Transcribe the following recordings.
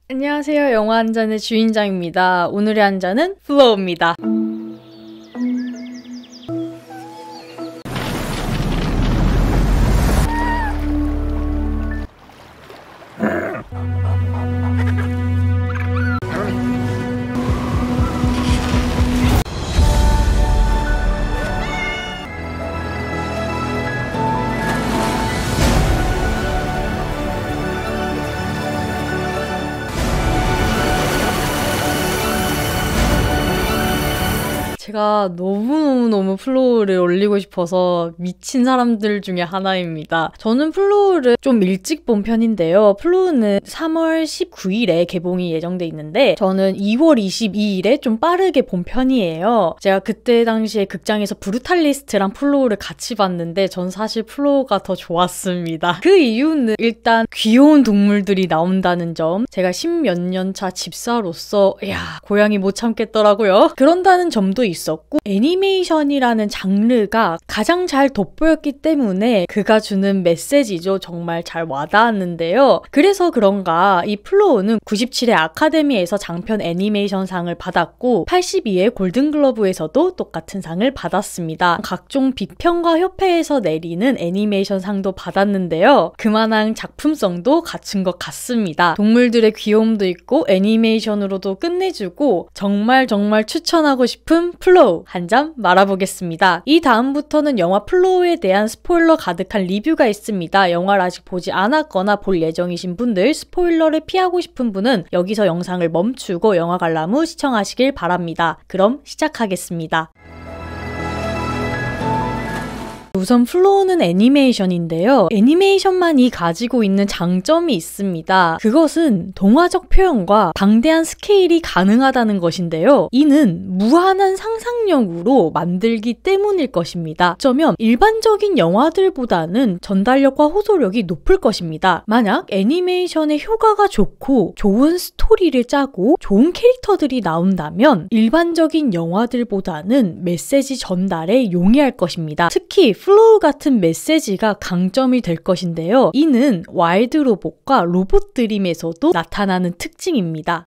안녕하세요. 영화 한 잔의 주인장입니다. 오늘의 한 잔은 플로우입니다. 제가 너무너무 플로우를 올리고 싶어서 미친 사람들 중에 하나입니다. 저는 플로우를 좀 일찍 본 편인데요. 플로우는 3월 19일에 개봉이 예정돼 있는데 저는 2월 22일에 좀 빠르게 본 편이에요. 제가 그때 당시에 극장에서 브루탈리스트랑 플로우를 같이 봤는데 전 사실 플로우가 더 좋았습니다. 그 이유는 일단 귀여운 동물들이 나온다는 점, 제가 10몇 년 차 집사로서 고양이 못 참겠더라고요. 그런다는 점도 있었고, 애니메이션이라는 장르가 가장 잘 돋보였기 때문에 그가 주는 메시지도 정말 잘 와닿았는데요. 그래서 그런가 이 플로우는 97회 아카데미에서 장편 애니메이션상을 받았고 82회 골든글러브에서도 똑같은 상을 받았습니다. 각종 비평가 협회에서 내리는 애니메이션 상도 받았는데요. 그만한 작품성도 갖춘 것 같습니다. 동물들의 귀여움도 있고 애니메이션으로도 끝내주고 정말 추천하고 싶은 플로우 한 잔 말아보겠습니다. 이 다음부터는 영화 플로우에 대한 스포일러 가득한 리뷰가 있습니다. 영화를 아직 보지 않았거나 볼 예정이신 분들, 스포일러를 피하고 싶은 분은 여기서 영상을 멈추고 영화 관람 후 시청하시길 바랍니다. 그럼 시작하겠습니다. 우선 플로우는 애니메이션인데요. 애니메이션만이 가지고 있는 장점이 있습니다. 그것은 동화적 표현과 방대한 스케일이 가능하다는 것인데요. 이는 무한한 상상력으로 만들기 때문일 것입니다. 어쩌면 일반적인 영화들보다는 전달력과 호소력이 높을 것입니다. 만약 애니메이션의 효과가 좋고 좋은 스토리를 짜고 좋은 캐릭터들이 나온다면 일반적인 영화들보다는 메시지 전달에 용이할 것입니다. 특히 플로우 같은 메시지가 강점이 될 것인데요. 이는 와일드 로봇과 로봇 드림에서도 나타나는 특징입니다.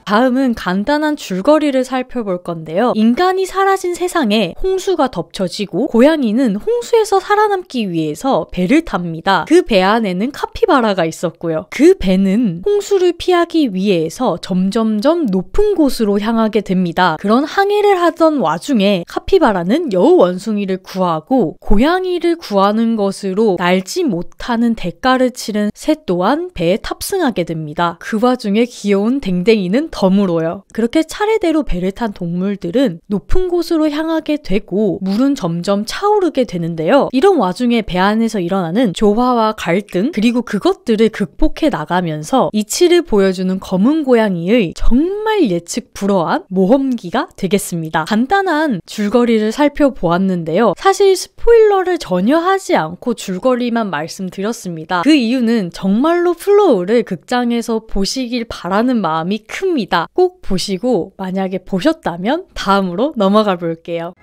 다음은 간단한 줄거리를 살펴볼 건데요. 인간이 사라진 세상에 홍수가 덮쳐지고 고양이는 홍수에서 살아남기 위해서 배를 탑니다. 그 배 안에는 카피바라가 있었고요. 그 배는 홍수를 피하기 위해서 점점점 높은 곳으로 향하게 됩니다. 그런 항해를 하던 와중에 카피바라는 여우 원숭이를 구하고 고양이를 구하는 것으로 날지 못하는 대가를 치른 새 또한 배에 탑승하게 됩니다. 그 와중에 귀여운 댕댕이는 덤으로요. 그렇게 차례대로 배를 탄 동물들은 높은 곳으로 향하게 되고 물은 점점 차오르게 되는데요. 이런 와중에 배 안에서 일어나는 조화와 갈등, 그리고 그것들을 극복해 나가면서 이치를 보여주는 검은 고양이의 정말 예측 불허한 모험기가 되겠습니다. 간단한 줄거리를 살펴보았는데요. 사실 스포일러를 전혀 하지 않고 줄거리만 말씀드렸습니다. 그 이유는 정말로 플로우를 극장에서 보시길 바라는 마음이 큽니다. 꼭 보시고 만약에 보셨다면 다음으로 넘어가 볼게요.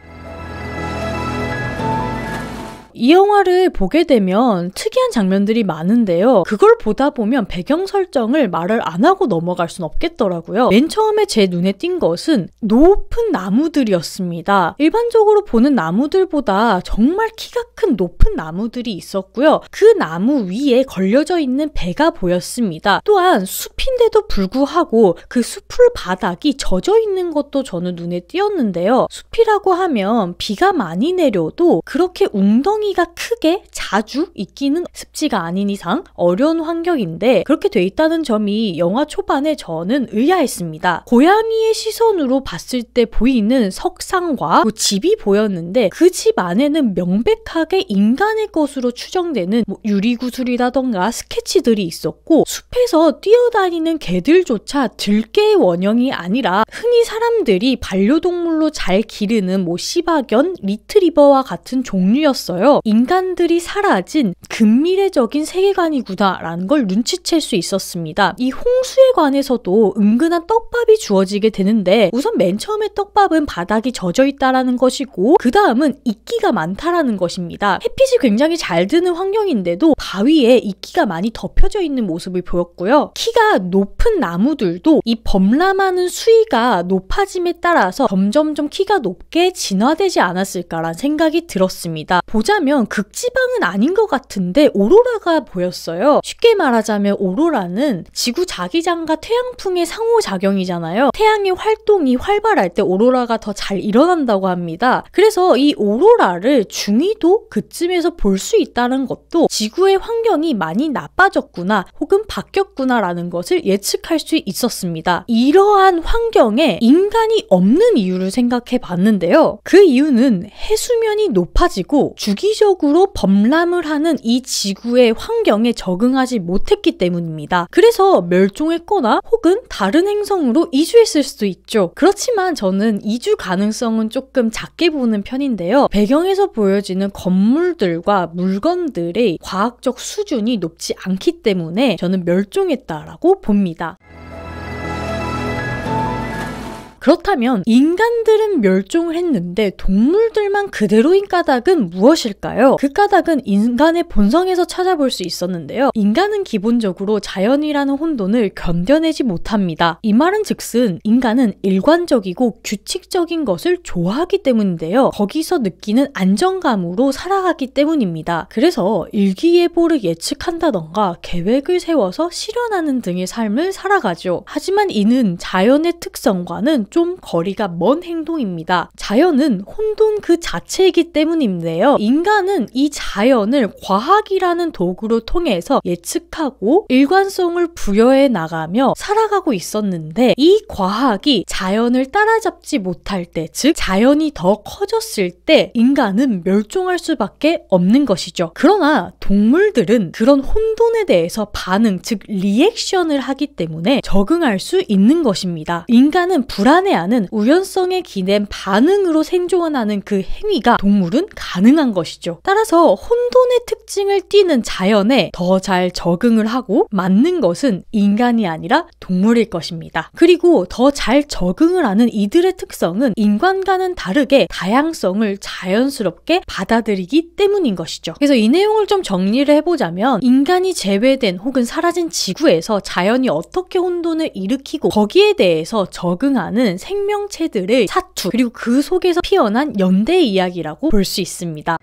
이 영화를 보게 되면 특이한 장면들이 많은데요. 그걸 보다 보면 배경 설정을 말을 안 하고 넘어갈 순 없겠더라고요. 맨 처음에 제 눈에 띈 것은 높은 나무들이었습니다. 일반적으로 보는 나무들보다 정말 키가 큰 높은 나무들이 있었고요. 그 나무 위에 걸려져 있는 배가 보였습니다. 또한 숲인데도 불구하고 그 숲풀 바닥이 젖어 있는 것도 저는 눈에 띄었는데요. 숲이라고 하면 비가 많이 내려도 그렇게 웅덩이가 크게 자주 있기는 습지가 아닌 이상 어려운 환경인데 그렇게 돼 있다는 점이 영화 초반에 저는 의아했습니다. 고양이의 시선으로 봤을 때 보이는 석상과 집이 보였는데 그 집 안에는 명백하게 인간의 것으로 추정되는 유리구슬이라던가 스케치들이 있었고 숲에서 뛰어다니는 개들조차 들개의 원형이 아니라 흔히 사람들이 반려동물로 잘 기르는 시바견, 리트리버와 같은 종류였어요. 인간들이 사라진 근미래적인 세계관이구나라는 걸 눈치챌 수 있었습니다. 이 홍수에 관해서도 은근한 떡밥이 주어지게 되는데 우선 맨 처음에 떡밥은 바닥이 젖어 있다라는 것이고 그 다음은 이끼가 많다라는 것입니다. 햇빛이 굉장히 잘 드는 환경인데도 바위에 이끼가 많이 덮여져 있는 모습을 보였고요. 키가 높은 나무들도 이 범람하는 수위가 높아짐에 따라서 점점점 키가 높게 진화되지 않았을까라는 생각이 들었습니다. 보자면 극지방은 아닌 것 같은데 오로라가 보였어요. 쉽게 말하자면 오로라는 지구 자기장과 태양풍의 상호작용이잖아요. 태양의 활동이 활발할 때 오로라가 더 잘 일어난다고 합니다. 그래서 이 오로라를 중위도 그쯤에서 볼 수 있다는 것도 지구의 환경이 많이 나빠졌구나 혹은 바뀌었구나라는 것을 예측할 수 있었습니다. 이러한 환경에 인간이 없는 이유를 생각해 봤는데요. 그 이유는 해수면이 높아지고 주기적으로 범람을 하는 이 지구의 환경에 적응하지 못했기 때문입니다. 그래서 멸종했거나 혹은 다른 행성으로 이주했을 수도 있죠. 그렇지만 저는 이주 가능성은 조금 작게 보는 편인데요. 배경에서 보여지는 건물들과 물건들의 과학적 수준이 높지 않기 때문에 저는 멸종했다라고 봅니다. 그렇다면 인간들은 멸종을 했는데 동물들만 그대로인 까닭은 무엇일까요? 그 까닭은 인간의 본성에서 찾아볼 수 있었는데요. 인간은 기본적으로 자연이라는 혼돈을 견뎌내지 못합니다. 이 말은 즉슨 인간은 일관적이고 규칙적인 것을 좋아하기 때문인데요. 거기서 느끼는 안정감으로 살아가기 때문입니다. 그래서 일기예보를 예측한다던가 계획을 세워서 실현하는 등의 삶을 살아가죠. 하지만 이는 자연의 특성과는 좀 거리가 먼 행동입니다. 자연은 혼돈 그 자체이기 때문인데요. 인간은 이 자연을 과학이라는 도구로 통해서 예측하고 일관성을 부여해 나가며 살아가고 있었는데 이 과학이 자연을 따라잡지 못할 때, 즉 자연이 더 커졌을 때 인간은 멸종할 수밖에 없는 것이죠. 그러나 동물들은 그런 혼돈에 대해서 반응, 즉 리액션을 하기 때문에 적응할 수 있는 것입니다. 인간은 불안해하는 우연성에 기댄 반응으로 생존하는 그 행위가 동물은 가능한 것이죠. 따라서 혼돈의 특징을 띠는 자연에 더 잘 적응을 하고 맞는 것은 인간이 아니라 동물일 것입니다. 그리고 더 잘 적응을 하는 이들의 특성은 인간과는 다르게 다양성을 자연스럽게 받아들이기 때문인 것이죠. 그래서 이 내용을 좀 정리를 해보자면 인간이 제외된 혹은 사라진 지구에서 자연이 어떻게 혼돈을 일으키고 거기에 대해서 적응하는 생명체들의 사투 그리고 그 속에서 피어난 연대 이야기라고 볼 수 있습니다.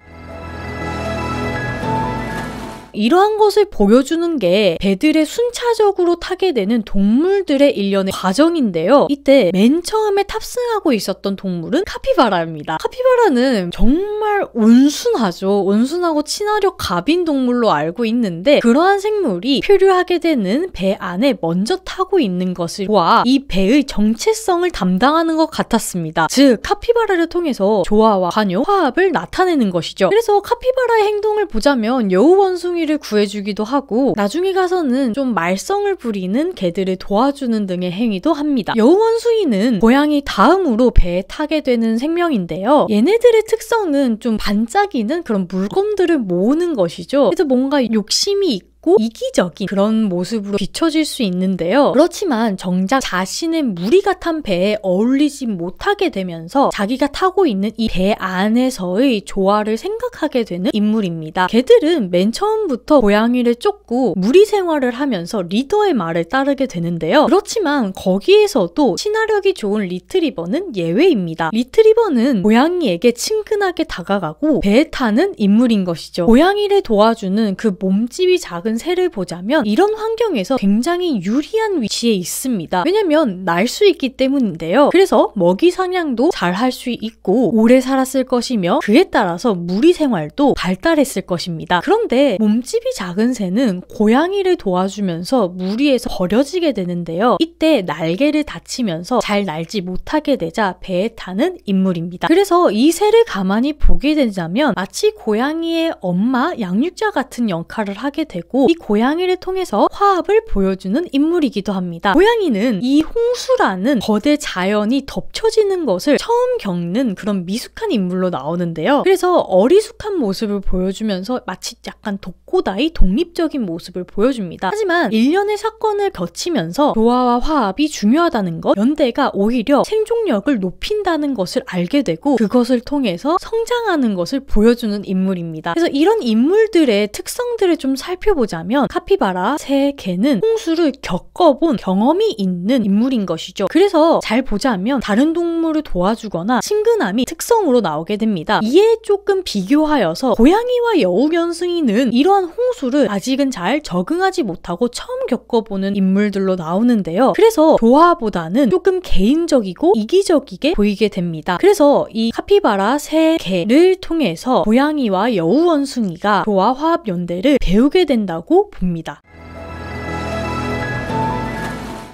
이러한 것을 보여주는 게 배들에 순차적으로 타게 되는 동물들의 일련의 과정인데요. 이때 맨 처음에 탑승하고 있었던 동물은 카피바라입니다. 카피바라는 정말 온순하죠. 온순하고 친화력 갑인 동물로 알고 있는데 그러한 생물이 표류하게 되는 배 안에 먼저 타고 있는 것을 보아 이 배의 정체성을 담당하는 것 같았습니다. 즉 카피바라를 통해서 조화와 관용, 화합을 나타내는 것이죠. 그래서 카피바라의 행동을 보자면 여우 원숭이를 구해주기도 하고 나중에 가서는 좀 말썽을 부리는 개들을 도와주는 등의 행위도 합니다. 여우 원숭이는 고양이 다음으로 배에 타게 되는 생명인데요. 얘네들의 특성은 좀 반짝이는 그런 물건들을 모으는 것이죠. 그래서 뭔가 욕심이 있고 이기적인 그런 모습으로 비춰질 수 있는데요. 그렇지만 정작 자신의 무리가 탄 배에 어울리지 못하게 되면서 자기가 타고 있는 이 배 안에서의 조화를 생각하게 되는 인물입니다. 개들은 맨 처음부터 고양이를 쫓고 무리 생활을 하면서 리더의 말을 따르게 되는데요. 그렇지만 거기에서도 친화력이 좋은 리트리버는 예외입니다. 리트리버는 고양이에게 친근하게 다가가고 배에 타는 인물인 것이죠. 고양이를 도와주는 그 몸집이 작은 새를 보자면 이런 환경에서 굉장히 유리한 위치에 있습니다. 왜냐면 날 수 있기 때문인데요. 그래서 먹이 사냥도 잘 할 수 있고 오래 살았을 것이며 그에 따라서 무리 생활도 발달했을 것입니다. 그런데 몸집이 작은 새는 고양이를 도와주면서 무리에서 버려지게 되는데요. 이때 날개를 다치면서 잘 날지 못하게 되자 배에 타는 인물입니다. 그래서 이 새를 가만히 보게 되자면 마치 고양이의 엄마, 양육자 같은 역할을 하게 되고 되고 이 고양이를 통해서 화합을 보여주는 인물이기도 합니다. 고양이는 이 홍수라는 거대 자연이 덮쳐지는 것을 처음 겪는 그런 미숙한 인물로 나오는데요. 그래서 어리숙한 모습을 보여주면서 마치 약간 독고다이 독립적인 모습을 보여줍니다. 하지만 일련의 사건을 거치면서 조화와 화합이 중요하다는 것, 연대가 오히려 생존력을 높인다는 것을 알게 되고 그것을 통해서 성장하는 것을 보여주는 인물입니다. 그래서 이런 인물들의 특성들을 좀 살펴보자면 카피바라, 새, 개는 홍수를 겪어본 경험이 있는 인물인 것이죠. 그래서 잘 보자면 다른 동물을 도와주거나 친근함이 특성으로 나오게 됩니다. 이에 조금 비교하여서 고양이와 여우견승이는 이러한 홍수를 아직은 잘 적응하지 못하고 처음 겪어보는 인물들로 나오는데요. 그래서 조화보다는 조금 개인적이고 이기적이게 보이게 됩니다. 그래서 이 카피바라, 새, 개를 통해서 고양이와 여우원숭이가 조화, 화합, 연대를 배우게 된다고 봅니다.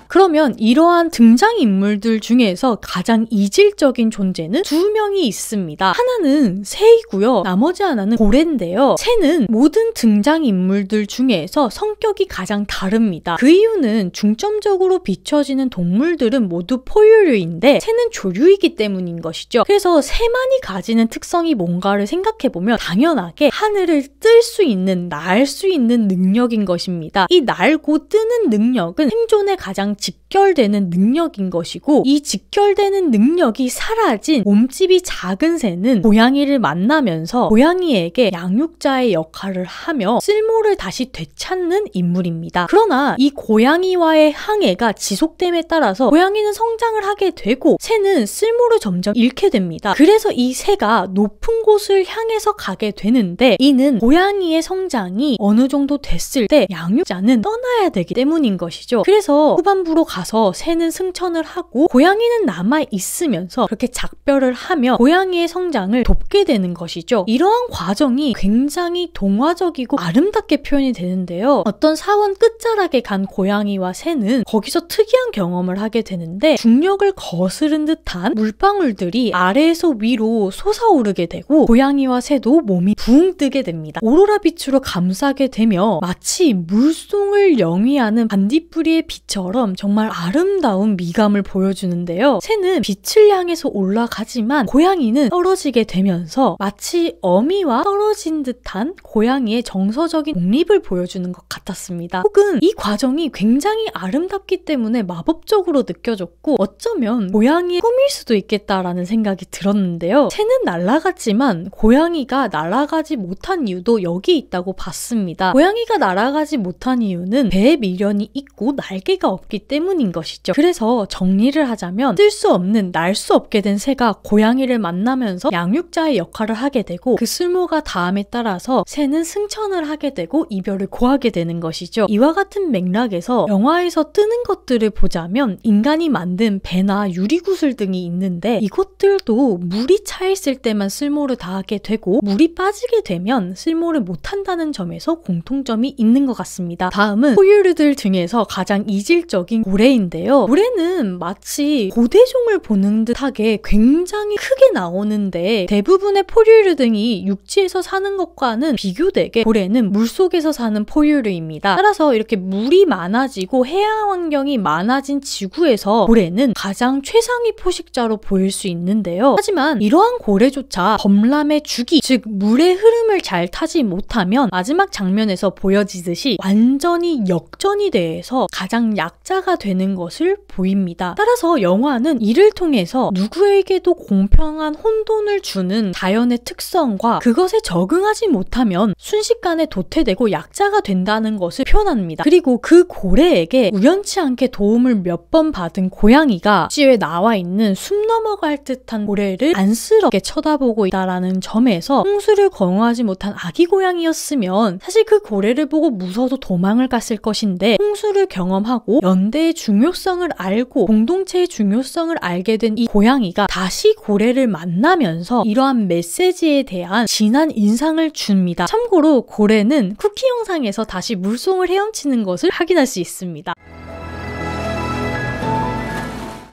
그러면 이러한 등장인물들 중에서 가장 이질적인 존재는 두 명이 있습니다. 하나는 새이고요. 나머지 하나는 고래인데요. 새는 모든 등장인물들 중에서 성격이 가장 다릅니다. 그 이유는 중점적으로 비춰지는 동물들은 모두 포유류인데 새는 조류이기 때문인 것이죠. 그래서 새만이 가지는 특성이 뭔가를 생각해보면 당연하게 하늘을 뜰 수 있는, 날 수 있는 능력인 것입니다. 이 날고 뜨는 능력은 생존에 가장 직결되는 능력인 것이고 이 직결되는 능력이 사라진 몸집이 작은 새는 고양이를 만나면서 고양이에게 양육자의 역할을 하며 쓸모를 다시 되찾는 인물입니다. 그러나 이 고양이와의 항해가 지속됨에 따라서 고양이는 성장을 하게 되고 새는 쓸모를 점점 잃게 됩니다. 그래서 이 새가 높은 곳을 향해서 가게 되는데 이는 고양이의 성장이 어느 정도 됐을 때 양육자는 떠나야 되기 때문인 것이죠. 그래서 후반부로 가서 새는 승천을 하고 고양이는 남아 있으면서 그렇게 작별을 하며 고양이의 성장을 돕게 되는 것이죠. 이러한 과정이 굉장히 동화적이고 아름답게 표현이 되는데요. 어떤 사원 끝자락에 간 고양이와 새는 거기서 특이한 경험을 하게 되는데 중력을 거스른 듯한 물방울들이 아래에서 위로 솟아오르게 되고 고양이와 새도 몸이 붕 뜨게 됩니다. 오로라 빛으로 감싸게 되며 마치 물송을 영위하는 반딧불이의 빛처럼 정말 아름다운 미감을 보여주는데요. 새는 빛을 향해서 올라가지만 고양이는 떨어지게 되면서 마치 어미와 떨어진 듯한 고양이의 정서적인 독립을 보여주는 것 같았습니다. 혹은 이 과정이 굉장히 아름답기 때문에 마법적으로 느껴졌고 어쩌면 고양이의 꿈일 수도 있겠다라는 생각이 들었는데요. 새는 날아갔지만 고양이가 날아가지 못한 이유도 여기 있다고 봤습니다. 고양이가 날아가지 못한 이유는 배에 미련이 있고 날개가 없기 때문인 것이죠. 그래서 정리를 하자면 뜰 수 없는, 날 수 없게 된 새가 고양이를 만나면서 양육자의 역할을 하게 되고 그 쓸모가 다함에 따라서 새는 승천을 하게 되고 이별을 고하게 되는 것이죠. 이와 같은 맥락에서 영화에서 뜨는 것들을 보자면 인간이 만든 배나 유리구슬 등이 있는데 이것들도 물이 차있을 때만 쓸모를 다하게 되고 물이 빠지게 되면 쓸모를 못한다는 점에서 공통점이 있는 것 같습니다. 다음은 포유류들 중에서 가장 이질적인 고래인데요. 고래는 마치 고대종을 보는 듯하게 굉장히 크게 나오는데 대부분의 포유류 등이 육지에서 사는 것과는 비교되게 고래는 물속에서 사는 포유류입니다. 따라서 이렇게 물이 많아지고 해양 환경이 많아진 지구에서 고래는 가장 최상위 포식자로 보일 수 있는데요. 하지만 이러한 고래조차 범람의 주기, 즉 물의 흐름을 잘 타지 못하면 마지막 장면에서 보여지듯이 완전히 역전이 돼서 가장 약자가 되는 것을 보입니다. 따라서 영화는 이를 통해서 누구에게도 공평한 혼돈을 주는 자연의 특성과 그것에 적응하지 못하면 순식간에 도태되고 약자가 된다는 것을 표현합니다. 그리고 그 고래에게 우연치 않게 도움을 몇 번 받은 고양이가 지에 나와 있는 숨 넘어갈 듯한 고래를 안쓰럽게 쳐다보고 있다라는 점에서 홍수를 거응하지 못한 아기 고양이였으면 사실 그 고래를 보고 무서워서 도망을 갔을 것인데 홍수를 경험하고 연대의 중요성을 알고 공동체의 중요성을 알게 된 이 고양이가 다시 고래를 만나면서 이러한 메시지에 대한 진한 인상을 줍니다. 참고로 고래는 쿠키 영상에서 다시 물송을 헤엄치는 것을 확인할 수 있습니다.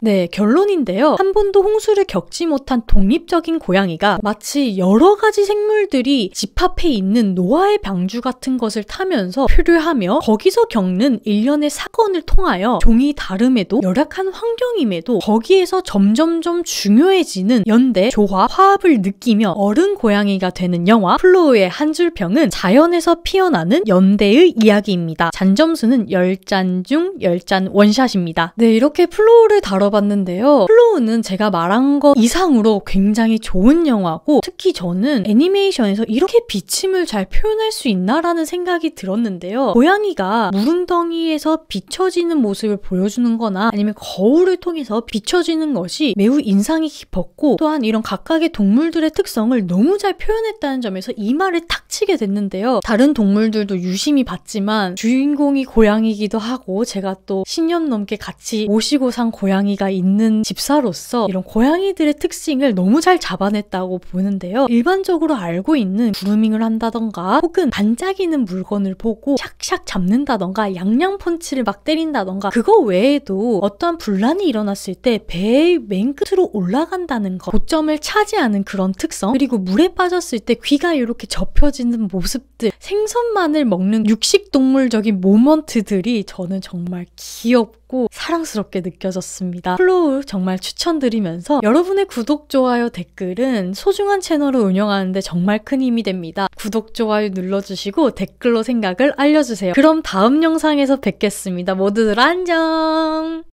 네, 결론인데요. 한 번도 홍수를 겪지 못한 독립적인 고양이가 마치 여러 가지 생물들이 집합해 있는 노아의 방주 같은 것을 타면서 표류하며 거기서 겪는 일련의 사건을 통하여 종이 다름에도 열악한 환경임에도 거기에서 점점점 중요해지는 연대, 조화, 화합을 느끼며 어른 고양이가 되는 영화 플로우의 한 줄 평은 자연에서 피어나는 연대의 이야기입니다. 잔점수는 10잔 중 10잔 원샷입니다. 네, 이렇게 플로우를 다뤄봤는데요. 플로우는 제가 말한 것 이상으로 굉장히 좋은 영화고 특히 저는 애니메이션에서 이렇게 비침을 잘 표현할 수 있나라는 생각이 들었는데요. 고양이가 물웅덩이에서 비춰지는 모습을 보여주는 거나 아니면 거울을 통해서 비춰지는 것이 매우 인상이 깊었고 또한 이런 각각의 동물들의 특성을 너무 잘 표현했다는 점에서 이 말을 탁 치게 됐는데요. 다른 동물들도 유심히 봤지만 주인공이 고양이기도 하고 제가 또 10년 넘게 같이 모시고 산 고양이가 있는 집사로서 이런 고양이들의 특징을 너무 잘 잡아냈다고 보는데요. 일반적으로 알고 있는 그루밍을 한다던가 혹은 반짝이는 물건을 보고 샥샥 잡는다던가 양양 펀치를 막 때린다던가 그거 외에도 어떠한 분란이 일어났을 때 배의 맨 끝으로 올라간다는 것, 고점을 차지하는 그런 특성, 그리고 물에 빠졌을 때 귀가 이렇게 접혀지는 모습들, 생선만을 먹는 육식동물적인 모먼트들이 저는 정말 귀엽고 사랑스럽게 느껴졌습니다. 플로우 정말 추천드리면서 여러분의 구독, 좋아요, 댓글은 소중한 채널을 운영하는데 정말 큰 힘이 됩니다. 구독, 좋아요 눌러주시고 댓글로 생각을 알려주세요. 그럼 다음 영상에서 뵙겠습니다. 모두들 안녕!